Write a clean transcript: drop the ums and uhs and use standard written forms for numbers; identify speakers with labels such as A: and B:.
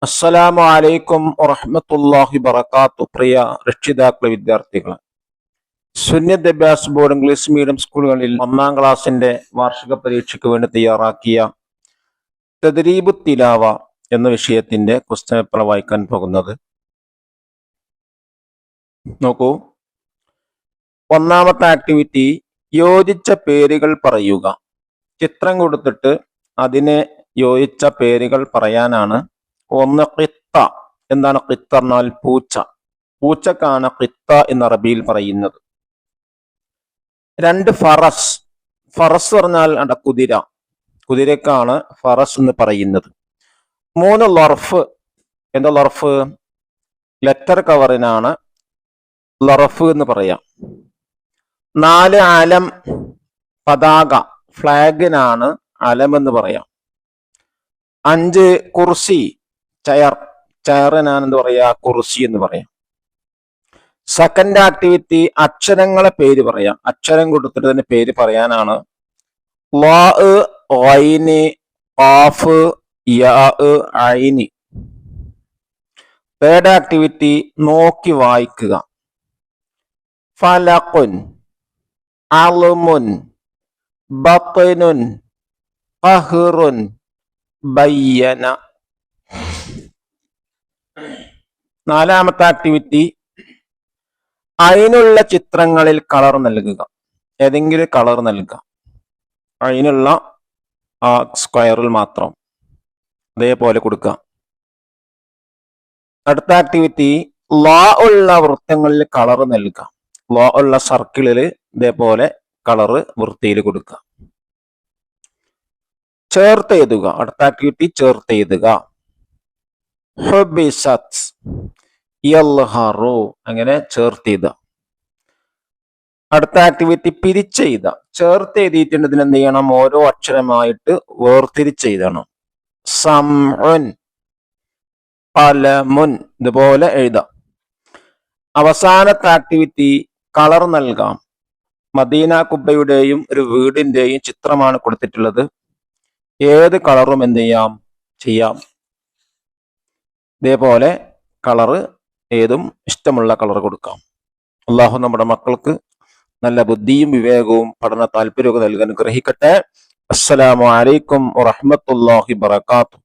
A: അസ്സലാമു അലൈക്കും വറഹ്മത്തുള്ളാഹി വബറകാതുഹു. പ്രിയ രക്ഷിതാക്കളെ, വിദ്യാർത്ഥികളെ, സുന്നത്ത് വിദ്യാഭ്യാസ ബോർഡ് ഇംഗ്ലീഷ് മീഡിയം സ്കൂളുകളിൽ 1-ാം ക്ലാസിന്റെ വാർഷിക പരീക്ഷയ്ക്ക് വേണ്ടി തയ്യാറാക്കിയ തദ്രീബു തിലാവ എന്ന വിഷയത്തിന്റെ ക്വസ്റ്റ്യൻ പേപ്പർ വായിക്കാൻ പോകുന്നത്. നോക്കൂ, ഒന്നാമത്തെ ആക്ടിവിറ്റി യോജിച്ച പേരുകൾ പറയുക. ചിത്രം കൊടുത്തിട്ട് അതിനെ യോജിച്ച പേരുകൾ പറയാനാണ്. ഒന്ന് ഖിത്ത. എന്താണ് ഖിത്ത എന്നാൽ പൂച്ച. പൂച്ചക്കാണ് ഖിത്ത എന്ന് അറബിയിൽ പറയുന്നത്. 2 ഫറസ്. ഫറസ് പറഞ്ഞാൽ കുതിര. കുതിരക്കാണ് ഫറസ് എന്ന് പറയുന്നത്. 3 ലർഫ്. എന്താ ലർഫ്? ലെറ്റർ കവറിനാണ് ലർഫ് എന്ന് പറയാം. 4 അലം. പതാക, ഫ്ലാഗിനാണ് അലം എന്ന് പറയാം. 5 കുർസി, ചെയർ. ചെയറിനാണ് എന്ത് പറയാ? കുർസി എന്ന് പറയാം. സെക്കൻഡ് ആക്ടിവിറ്റി അക്ഷരങ്ങളെ പേര് പറയാം. അക്ഷരം കൊടുത്തിട്ട് തന്നെ പേര് പറയാനാണ്. ള, ഐന്, ഖാഫ്, യാ, ഐന്. തേർഡ് ആക്ടിവിറ്റി നോക്കി വായിക്കുക. ഫലഖുൻ, അൽമുൻ, ബത്നുൻ, ഖഹ്റുൻ, ബയ്യന. 4-ാമത്തെ ആക്ടിവിറ്റി അതിനുള്ള ചിത്രങ്ങളിൽ കളർ നൽകുക. ഏതെങ്കിലും കളർ നൽകുക. അതിനുള്ള ആ സ്ക്വയറിൽ മാത്രം അതേപോലെ കൊടുക്കുക. അടുത്ത ആക്ടിവിറ്റി ലാ ഉള്ള വൃത്തങ്ങളിൽ കളർ നൽകുക. ലാ ഉള്ള സർക്കിളിൽ ഇതേപോലെ കളറ് വൃത്തിയിൽ കൊടുക്കുക. ചേർത്ത് എഴുതുക. അടുത്ത ആക്ടിവിറ്റി ചേർത്ത് എഴുതുക. ഹുബിസത്, യൽഹറു, അങ്ങനെ ചേർത്ത് എഴുതുക. അടുത്ത ആക്ടിവിറ്റി പിരിച്ചെഴുത. ചേർത്ത് എഴുതിയിട്ടുണ്ട്. ഇതിന് എന്ത് ചെയ്യണം? ഓരോ അക്ഷരമായിട്ട് വേർതിരിച്ചെഴുതണം. സംഉൻ, ഖലമുൻ, ഇതുപോലെ എഴുതാം. അവസാനത്തെ ആക്ടിവിറ്റി കളർ നൽകാം. മദീന കുബ്ബയുടെയും ഒരു വീടിന്റെയും ചിത്രമാണ് കൊടുത്തിട്ടുള്ളത്. ഏത് കളറും എന്ത് ചെയ്യാം. ഇതേപോലെ കളറ് ഏതും ഇഷ്ടമുള്ള കളർ കൊടുക്കാം. അള്ളാഹു നമ്മുടെ മക്കൾക്ക് നല്ല ബുദ്ധിയും വിവേകവും പഠന താല്പര്യവും നൽകാൻ അനുഗ്രഹിക്കട്ടെ. അസ്സലാമു അലൈക്കും വറഹ്മത്തുള്ളാഹി വബറകാതുഹു.